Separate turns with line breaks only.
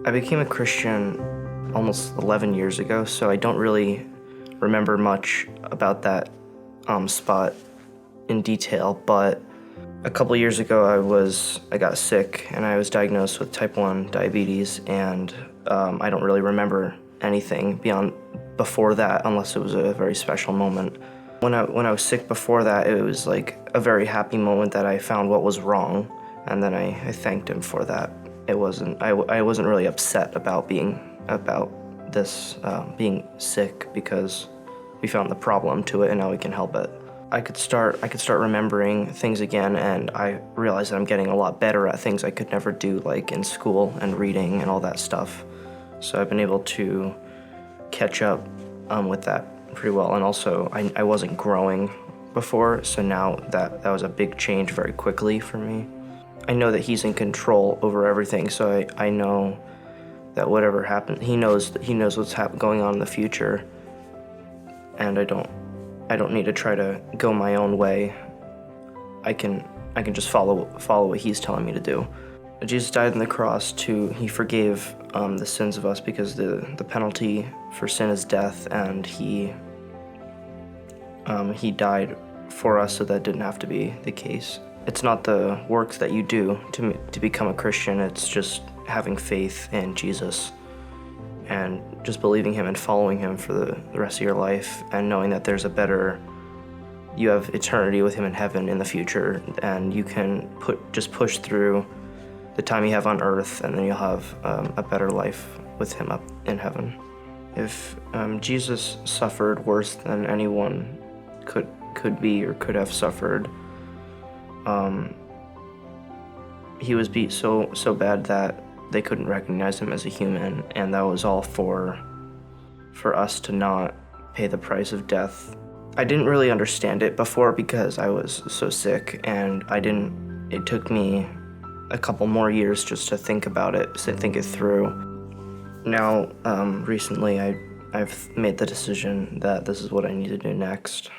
I became a Christian almost 11 years ago, so I don't really remember much about that spot in detail, but a couple years ago I got sick and I was diagnosed with type 1 diabetes, and I don't really remember anything before that unless it was a very special moment. When I was sick before that, it was like a very happy moment that I found what was wrong, and then I thanked him for that. I wasn't really upset about being sick because we found the problem to it and now we can help it. I could start remembering things again, and I realized that I'm getting a lot better at things I could never do, like in school and reading and all that stuff. So I've been able to catch up with that pretty well, and also I wasn't growing before, so now that was a big change very quickly for me. I know that he's in control over everything, so I know that whatever happens, he knows what's going on in the future, and I don't need to try to go my own way. I can just follow what he's telling me to do. Jesus died on the cross he forgave the sins of us, because the penalty for sin is death, and he died for us so that didn't have to be the case. It's not the works that you do to become a Christian, it's just having faith in Jesus and just believing him and following him for the rest of your life, and knowing that you have eternity with him in heaven in the future, and you can just push through the time you have on earth, and then you'll have a better life with him up in heaven. If Jesus suffered worse than anyone could be or could have suffered, he was beat so bad that they couldn't recognize him as a human, and that was all for us to not pay the price of death. I didn't really understand it before because I was so sick, and it took me a couple more years just to think about it, to think it through. Now, recently I've made the decision that this is what I need to do next.